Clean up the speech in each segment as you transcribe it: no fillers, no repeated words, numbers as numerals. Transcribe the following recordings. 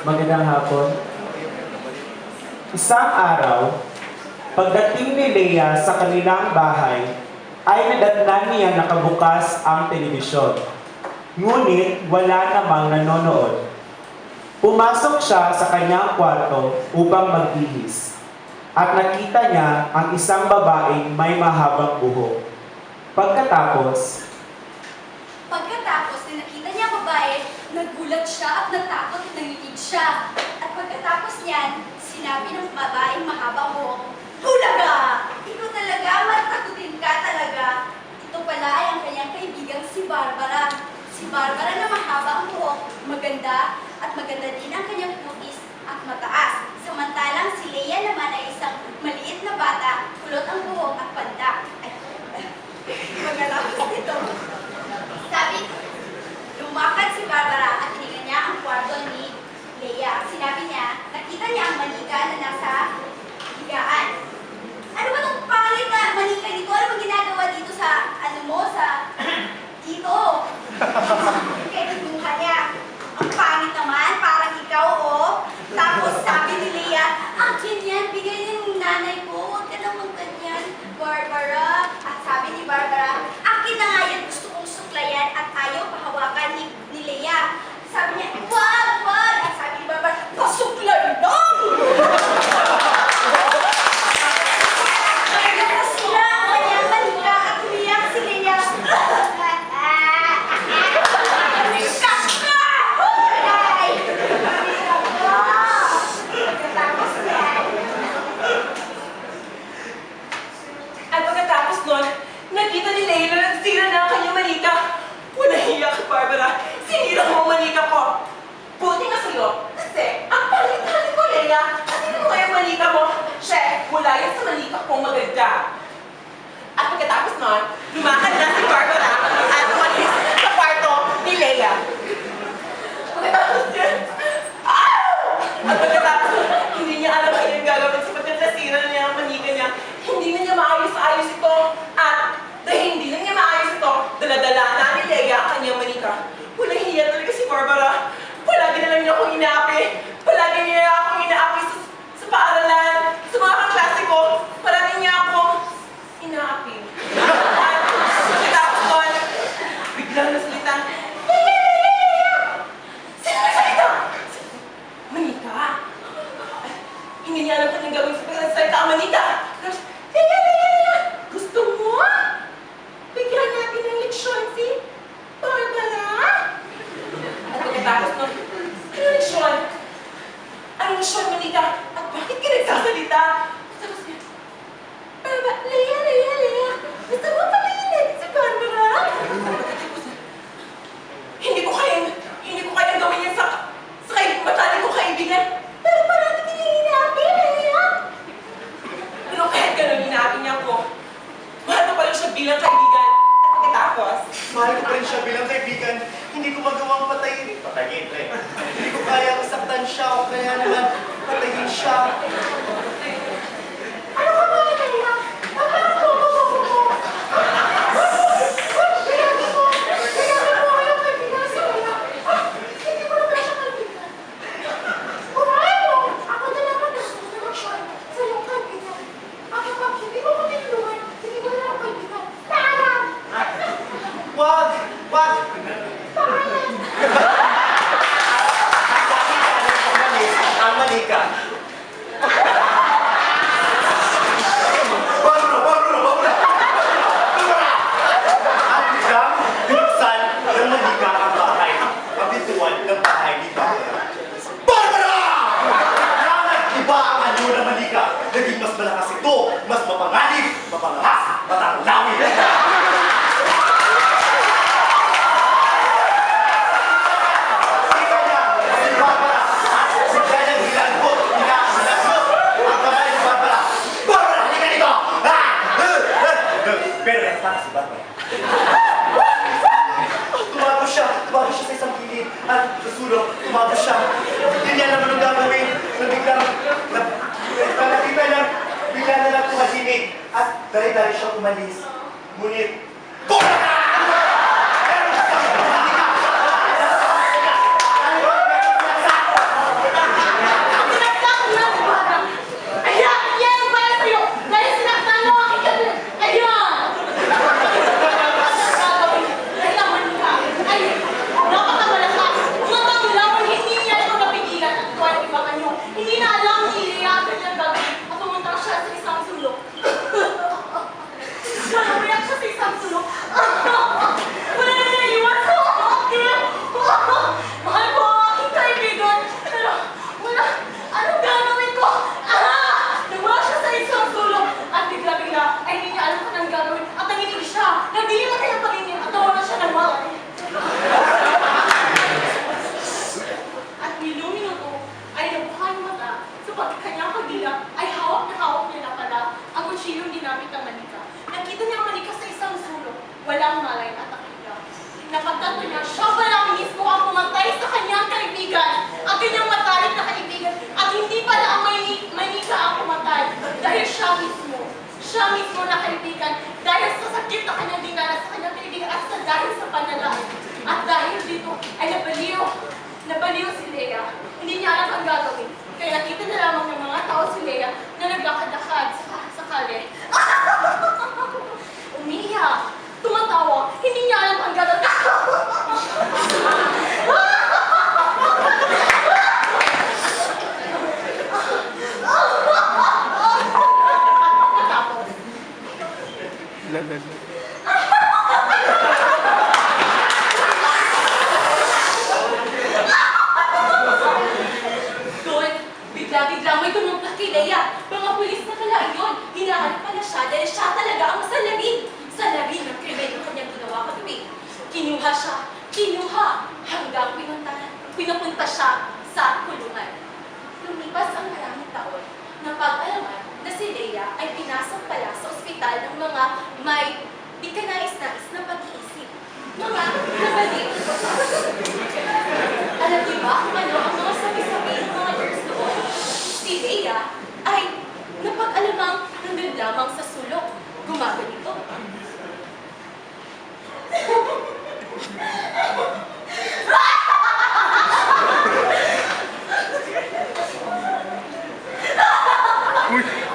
Magandang hapon. Isang araw, pagdating ni Leia sa kanilang bahay, ay nadatnan niya nakabukas ang telebisyon. Ngunit wala namang nanonood. Pumasok siya sa kanyang kwarto upang magbihis. At nakita niya ang isang babaeng may mahabang buhok. Pagkatapos na nakita niya ang babae, nagulat siya at natakot at nanginig siya. At pagkatapos niyan, sinabi ng babaeng mahabang buhok, "Bulaga! Ikaw talaga, matakutin ka talaga." Ito pala ay ang kanyang kaibigang si Barbara. Si Barbara na mahaba ang buhok, maganda, at maganda din ang kanyang kutis at mataas. Samantalang si Leia naman ay isang maliit na bata, kulot ang buhok at panda. Pagkatapos nito, lumakad si Barbara at tinignan niya ang kwarto ni Leia. Sinabi niya, nakita niya ang manika na nasa higaan. Ano ba itong pangit na manika dito? Ano ba ginagawa dito sa, dito? Kaya kinuha niya. Ang pangit naman, parang ikaw, oh. Tapos sabi ni Leia, akin yan, bigay ng nanay ko. Huwag ka naman ganyan, Barbara. At sabi ni Barbara, akin na nga yan, gusto kong suklayan at ayaw pahawakan ni Leia. Sabi niya, wag, wag! At sabi ni Barbara, pasuklay lang! Kaya sila ang kanyang manika at umiyak si Leia. Nakita ni Leila na nagsira na ang kanyang manika. Walang hiya ka, Barbara. Sinira mo ang manika ko. Buti nga sa'yo. Kasi, ang palit-halit mo, Leila. At hindi mo kaya manika mo. Chef, mula yan sa manika kong maganda. At pagkatapos nun, lumakad na si Barbara at umalis sa kwarto ni Leila. Pagkatapos niya, at pagkatapos nun, hindi niya alam kung yung gagawin sapagkat nasira na niya ang manika niya. Hindi na niya maayos-ayos ito. At dahil hindi na niya maayos ito, daladala na ni Leia ang kanyang manika. Walang hiya talaga si Barbara. Palagi na lang niya akong inaapi. Palagi niya akong inaapi sa paaralan, sa mga kaklase ko. Palagi niya akong inaapi. At pagkatapos doon, biglang nasalita, Leia! Sino nagsalita? Manika? Hindi niya alam kanyang gawin sa pagkasalita ang manika. Leia! Gusto mo? Bigyan natin ng leksyon si Barbara? At pagkatapos nun, ano leksyon? Ano leksyon, Manika? At bakit ka nagsasalita? Tapos niya, Leia! Gusto mo palainin si Barbara? Pagkatapos niya, hindi ko kayang gawin yan sa matalik kong kaibigan. Pero parati ka niya inaapi, Leia! Pero kahit gano'n inaapi niya ako, mahal ko pa rin siya bilang kaibigan. At pagkatapos, mahal ko pa rin siya bilang kaibigan. Hindi ko magawang patayin. Patayin, eh. Hindi ko kaya saktan siya o kaya naman patayin siya. Ano ka ba, Leia? Wag! Ang manika. Barbara! At biglang binuksan ng manika ang bahay. Kabituan ng bahay ni Barbara. Barbara! Bakit iba ang anyo ng manika? Naging mas malakas ito, mas mapanganib, mapangas, matarunawin. Pero nagtaka si Barbara. Tumago siya sa isang gilid at sa sulok, tumago siya. Hindi niya naman ang gagawin na biglang dali-dali siya umalis. Ngunit, tulala! Meron sa Malika! Sinaktan mo na bata! Ayan! Yan! Para sa'yo! Dahil sinaktan mo aking kapit! Ayan! Dahil ang manika ay napakamalakas! Umatang lamang hindi niya ito napigilan at ito ay ibang anyo. Hindi na alam ni Lea ang kanyang gagawin at umuntang siya sa isang sulok. Umiyak siya sa isang sulok. Wala na naiwan sa akin! Mahal ko ang aking kaibigan! Pero wala! Anong gagawin ko? Nawala siya sa isang sulok at bigla-bigla ay hindi niya alam kung anong gagawin at nanginig siya. Nagdilim ang kanyang pangingin at nawala siya ng malay. At minuto ay nabuka yung mata sapagkat kanyang pagdila ay hawak niya na pala ang kutsilong ginamit ng manika. Nakita niya ang manika sa isang sulok, walang malay at nakita. Napagtanto niya, siya pala mismo ang pumatay sa kanyang kaibigan, ang kanyang matalik na kaibigan, at hindi pala ang manika ang pumatay dahil siya mismo na kaibigan, dahil sa sakit na kanyang dinanas sa kanyang kaibigan at dahil sa panalangin. At dahil dito ay nabaliw si Lea. Hindi niya alam ang gagawin. Kaya nakita na lamang ng mga tao si Lea na naglakad-lakad sa kale. Umiiyak, tumatawa, hindi niya alam ang gagawin. Tapos, doon, bigla-bigla may tumutla kay Lea. Mga pulis na pala iyon. Hinahanap pala siya dahil siya talaga ang salarin. Salarin ng krimen ng kanyang ginawa kagabi. Kinuha, hanggang pinupunta siya sa kulungan. Lumipas ang maraming taon, napag-alaman na si Lea ay pinasok pala sa ospital ng mga may di ka nais-nais na pag-iisip. Mga nabalik. Alam niyo ba kung ano ang mga sabi-sabi ng mga nurse doon? Si Lea ay napag-alamang nandun lamang sa sulok. Gumaganito.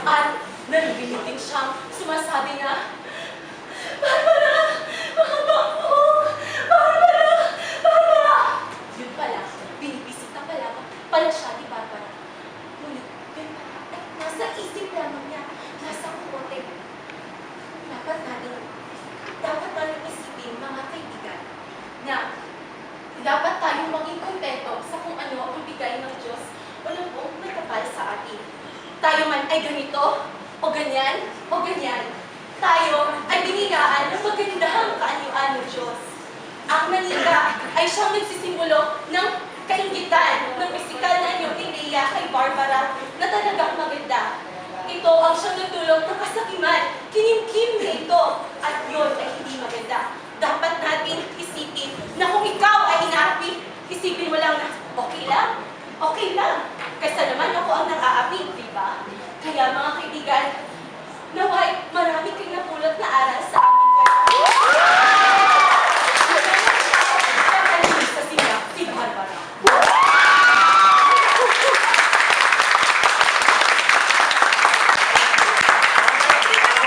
At narinig din siyang sumasabi na, Barbara! Mahabang mo! Barbara! Barbara! Yun pala, binibisita pala siya ni Barbara. Ngunit, yun pala, ay nasa isip lamang niya, nasa kukote. Dapat natin isipin, mga kaibigan, na dapat tayong maging kontento sa kung ano ang bigay ng Diyos o ng buong may kapal sa atin. Tayo man ay ganito, o ganyan, o ganyan. Tayo ay binigaan ng magandang kaanyuan ng Diyos. Ang manika ay siyang nagsisimbolo ng kaingitan ng pisikal na anyo ni Lea kay Barbara